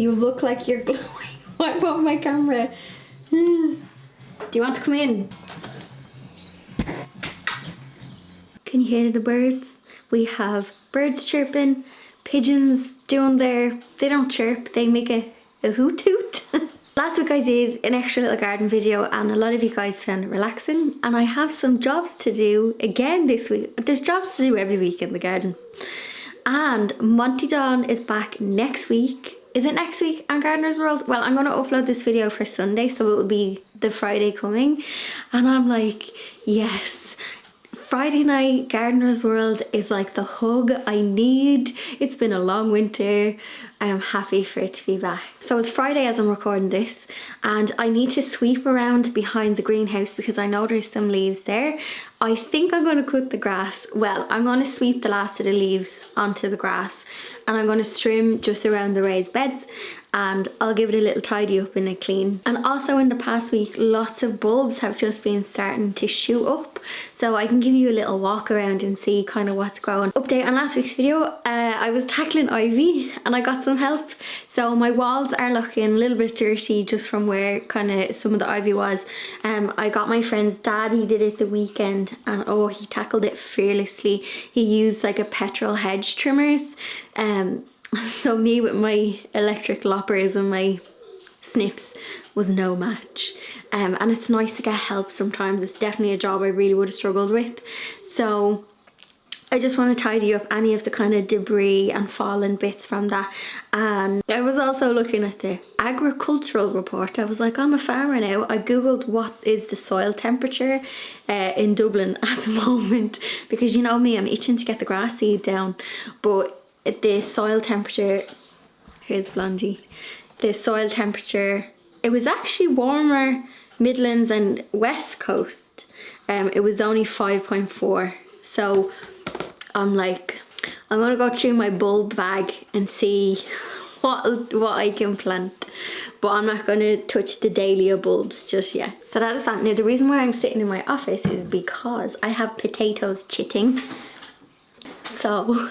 You look like you're glowing. I want my camera. Do you want to come in? Can you hear the birds? We have birds chirping, pigeons doing they don't chirp, they make a hoot hoot. Last week I did an extra little garden video and a lot of you guys found it relaxing, and I have some jobs to do again this week. There's jobs to do every week in the garden. And Monty Dawn is back next week. Is it next week on Gardener's World? Well, I'm going to upload this video for Sunday, so it will be the Friday coming. And I'm like, yes. Friday night Gardener's World is like the hug I need. It's been a long winter. I am happy for it to be back. So it's Friday as I'm recording this, and I need to sweep around behind the greenhouse because I know there's some leaves there. I think I'm going to cut the grass. Well, I'm going to sweep the last of the leaves onto the grass, and I'm going to trim just around the raised beds, and I'll give it a little tidy up and a clean. And also in the past week, lots of bulbs have just been starting to shoot up, so I can give you a little walk around and see kind of what's growing. Update on last week's video, I was tackling ivy and I got some help. So my walls are looking a little bit dirty just from where kind of some of the ivy was. I got my friend's dad, he did it the weekend, and oh, he tackled it fearlessly. He used like a petrol hedge trimmers. So me with my electric loppers and my snips was no match. And it's nice to get help sometimes. It's definitely a job I really would have struggled with. So I just want to tidy up any of the kind of debris and fallen bits from that. And I was also looking at the agricultural report. I was like, I'm a farmer now. I googled what is the soil temperature in Dublin at the moment, because you know me, I'm itching to get the grass seed down. But the soil temperature, here's Blondie, the soil temperature, it was actually warmer Midlands and West Coast. It was only 5.4. So I'm like, I'm gonna go through my bulb bag and see what I can plant, but I'm not gonna touch the dahlia bulbs just yet. So that is fun. Now the reason why I'm sitting in my office is because I have potatoes chitting. So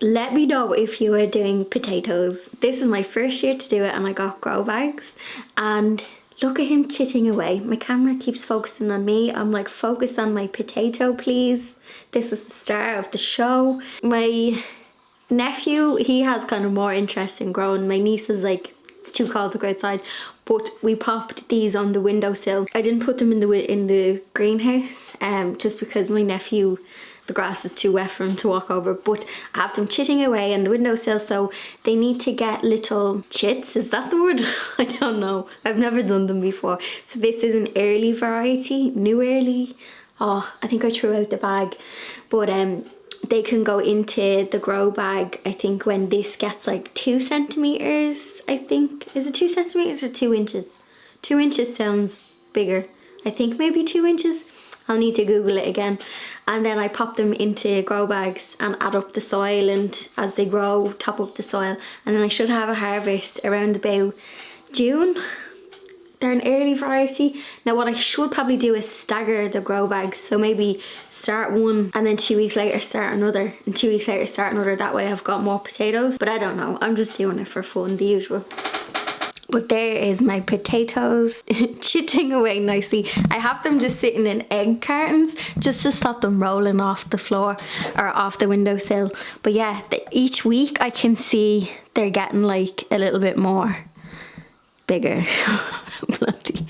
let me know if you are doing potatoes. This is my first year to do it, and I got grow bags, and look at him chitting away. My camera keeps focusing on me. I'm like, focus on my potato, please. This is the star of the show. My nephew, he has kind of more interest in growing. My niece is like, it's too cold to go outside. But we popped these on the windowsill. I didn't put them in the greenhouse, just because my nephew, the grass is too wet for him to walk over, but I have them chitting away on the windowsill, so they need to get little chits. Is that the word? I don't know. I've never done them before. So this is an early variety, new early. Oh, I think I threw out the bag. But they can go into the grow bag, I think, when this gets like 2 centimeters, I think. Is it 2 centimeters or 2 inches? 2 inches sounds bigger. I think maybe 2 inches. I'll need to Google it again. And then I pop them into grow bags and add up the soil, and as they grow, top up the soil. And then I should have a harvest around about June. They're an early variety. Now what I should probably do is stagger the grow bags. So maybe start one and then 2 weeks later start another, and 2 weeks later start another. That way I've got more potatoes. But I don't know, I'm just doing it for fun, the usual. But there is my potatoes chitting away nicely. I have them just sitting in egg cartons just to stop them rolling off the floor or off the windowsill. But yeah, each week I can see they're getting like a little bit more bigger. Bloody.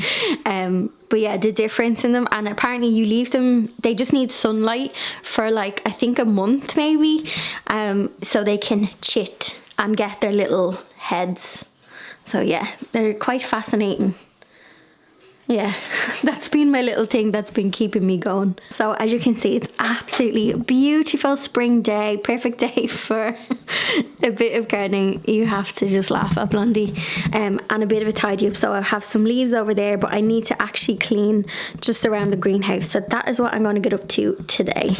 But yeah, the difference in them, and apparently you leave them, they just need sunlight for like, I think a month maybe, so they can chit and get their little heads. So yeah, they're quite fascinating. Yeah, that's been my little thing that's been keeping me going. So as you can see, it's absolutely a beautiful spring day, perfect day for a bit of gardening. You have to just laugh at Blondie. And a bit of a tidy up. So I have some leaves over there, but I need to actually clean just around the greenhouse. So that is what I'm going to get up to today.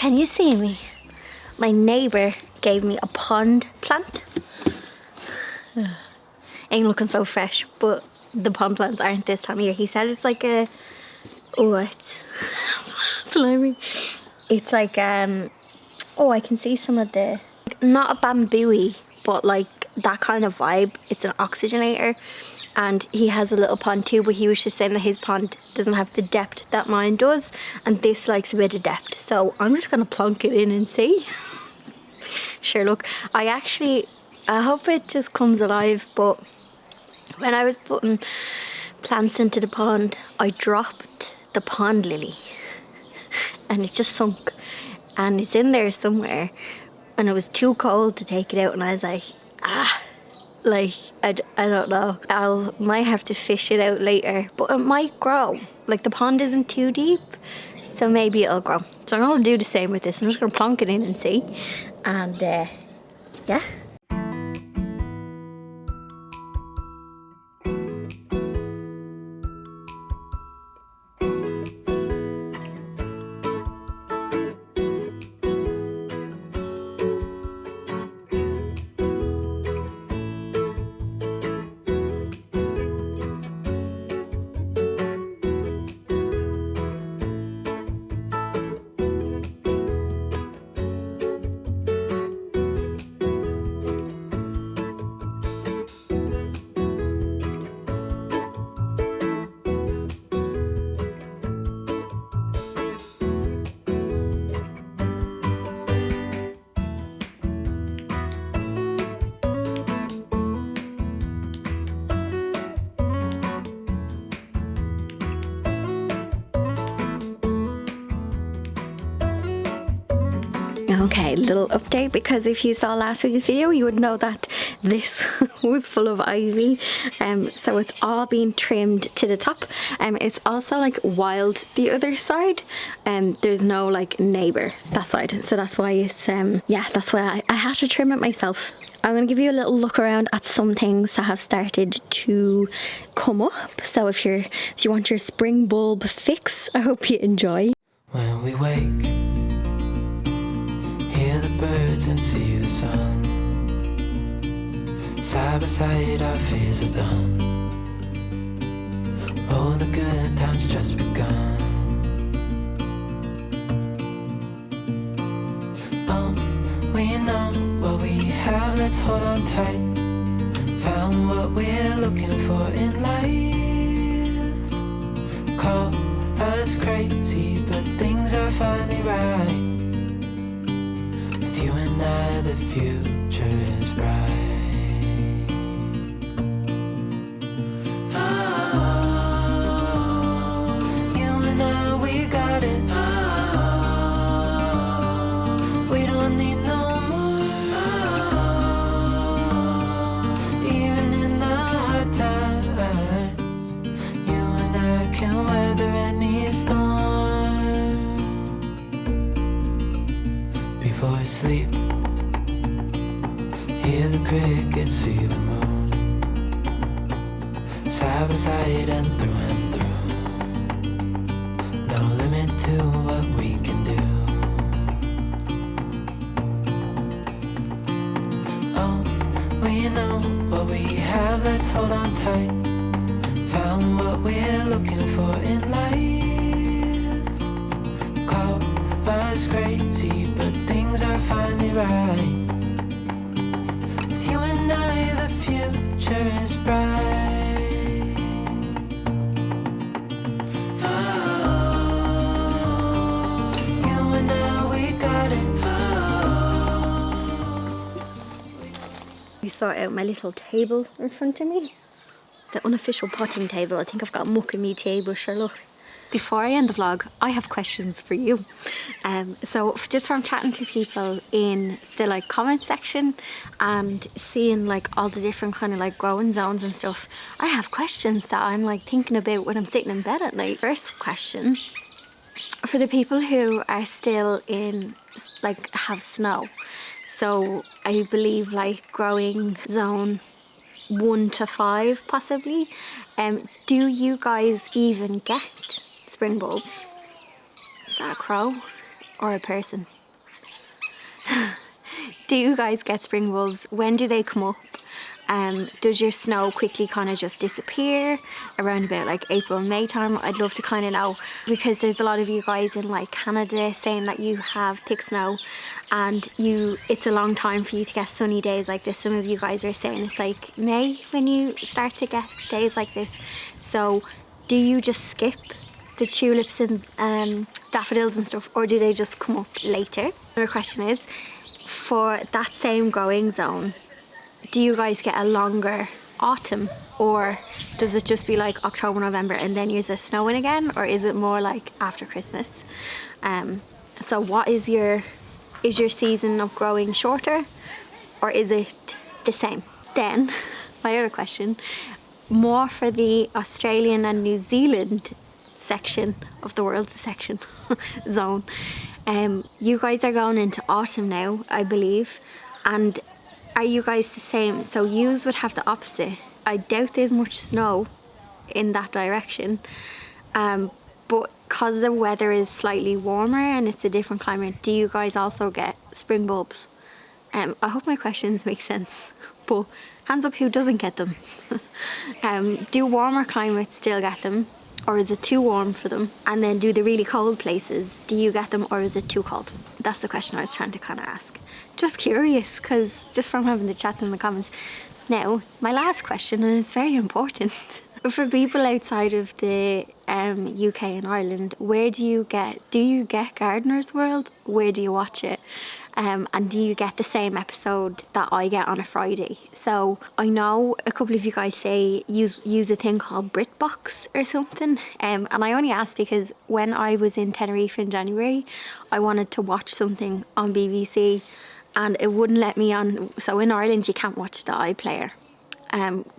Can you see me? My neighbour gave me a pond plant. Ain't looking so fresh, but the pond plants aren't this time of year. He said it's like a, oh, it's slimy. It's like, oh, I can see some of the, not a bamboo-y, but like that kind of vibe. It's an oxygenator. And he has a little pond too, but he was just saying that his pond doesn't have the depth that mine does, and this likes a bit of depth. So I'm just gonna plonk it in and see. Sure, look, I hope it just comes alive, but when I was putting plants into the pond, I dropped the pond lily and it just sunk, and it's in there somewhere, and it was too cold to take it out, and I was like, like, I don't know. Might have to fish it out later, but it might grow. Like, the pond isn't too deep, so maybe it'll grow. So I'm gonna do the same with this. I'm just gonna plonk it in and see. And yeah. Okay, little update, because if you saw last week's video you would know that this was full of ivy, so it's all been trimmed to the top. It's also like wild the other side, and there's no like neighbour that side, so that's why it's yeah, that's why I had to trim it myself. I'm going to give you a little look around at some things that have started to come up, so if you want your spring bulb fix, I hope you enjoy. When we wake, hear the birds and see the sun. Side by side our fears are done. Oh, the good times just begun. Oh, we know what we have, let's hold on tight. Found what we're looking for in life. Call us crazy, but things are finally right. With you and I, the future is bright. Sleep, hear the crickets, see the moon. Side by side and through. No limit to what we can do. Oh, we know what we have, let's hold on tight. Found what we're looking for in life. Call us crazy, but things are finally right. With you and I, the future is bright. Oh, you and I, we got it. I sort out my little table in front of me. The unofficial potting table. I think I've got muck in me table, sure, look. Before I end the vlog, I have questions for you. So just from chatting to people in the like comment section and seeing like all the different kind of like growing zones and stuff, I have questions that I'm like thinking about when I'm sitting in bed at night. First question, for the people who are still in like have snow, so I believe like growing zone 1 to 5 possibly, do you guys even get spring bulbs? Is that a crow or a person? Do you guys get spring bulbs? When do they come up? Does your snow quickly kind of just disappear around about like April, May time? I'd love to kind of know, because there's a lot of you guys in like Canada saying that you have thick snow and it's a long time for you to get sunny days like this. Some of you guys are saying it's like May when you start to get days like this. So do you just skip the tulips and daffodils and stuff, or do they just come up later? Another question is, for that same growing zone, do you guys get a longer autumn, or does it just be like October, November and then you're snowing again, or is it more like after Christmas? So what is your season of growing shorter, or is it the same? Then my other question, more for the Australian and New Zealand section of the world zone. You guys are going into autumn now, I believe, and are you guys the same? So yous would have the opposite. I doubt there's much snow in that direction, but because the weather is slightly warmer and it's a different climate, do you guys also get spring bulbs? I hope my questions make sense, but hands up who doesn't get them. Do warmer climates still get them, or is it too warm for them? And then do the really cold places, do you get them, or is it too cold? That's the question I was trying to kind of ask. Just curious, because just from having the chats in the comments. Now, my last question, and it's very important. For people outside of the UK and Ireland, where do you get Gardener's World? Where do you watch it? And do you get the same episode that I get on a Friday? So I know a couple of you guys say use a thing called BritBox or something, and I only asked because when I was in Tenerife in January, I wanted to watch something on BBC and it wouldn't let me on. So in Ireland you can't watch the iPlayer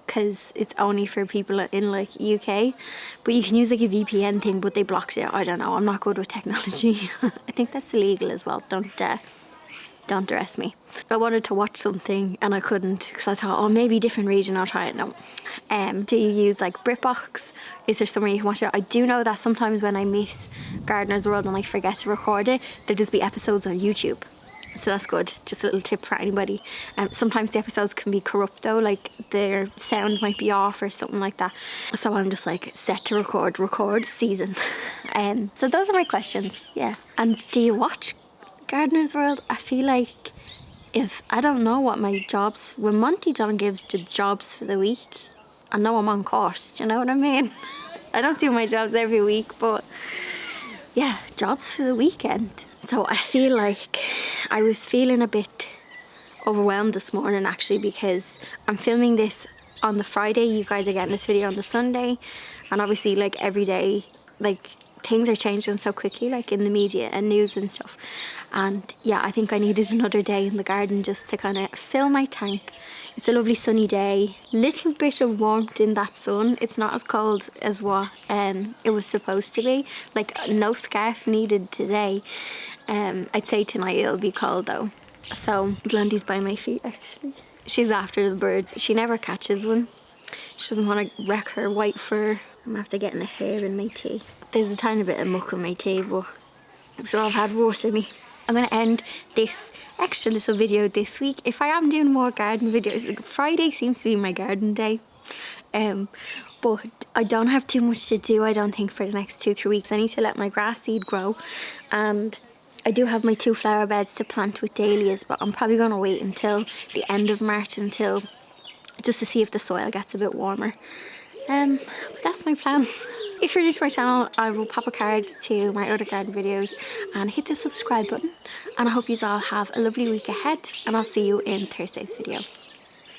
because it's only for people in like UK, but you can use like a VPN thing, but they blocked it. I don't know, I'm not good with technology. I think that's illegal as well. Don't arrest me. I wanted to watch something and I couldn't because I thought, oh, maybe different region, I'll try it. No. Do you use like BritBox? Is there somewhere you can watch it? I do know that sometimes when I miss Gardener's World and I forget to record it, there'll just be episodes on YouTube. So that's good. Just a little tip for anybody. Sometimes the episodes can be corrupt though, like their sound might be off or something like that. So I'm just like set to record season. So those are my questions. Yeah. And do you watch Gardener's World? I feel like I don't know what my jobs, when Monty John gives the jobs for the week, I know I'm on course, do you know what I mean? I don't do my jobs every week, but yeah, jobs for the weekend. So I feel like I was feeling a bit overwhelmed this morning actually, because I'm filming this on the Friday, you guys are getting this video on the Sunday, and obviously like every day, like things are changing so quickly, like in the media and news and stuff. And yeah, I think I needed another day in the garden just to kind of fill my tank. It's a lovely sunny day, little bit of warmth in that sun. It's not as cold as what it was supposed to be. Like no scarf needed today. I'd say tonight it'll be cold though. So Blondie's by my feet actually. She's after the birds. She never catches one. She doesn't want to wreck her white fur. I'm after getting a hair in my tea. There's a tiny bit of muck in my tea, but so I've had worse in me. I'm going to end this extra little video this week. If I am doing more garden videos, Friday seems to be my garden day. But I don't have too much to do, I don't think, for the next 2-3 weeks. I need to let my grass seed grow. And I do have my 2 flower beds to plant with dahlias, but I'm probably going to wait until the end of March just to see if the soil gets a bit warmer. But that's my plans. If you're new to my channel, I will pop a card to my other garden videos and hit the subscribe button. And I hope you all have a lovely week ahead, and I'll see you in Thursday's video.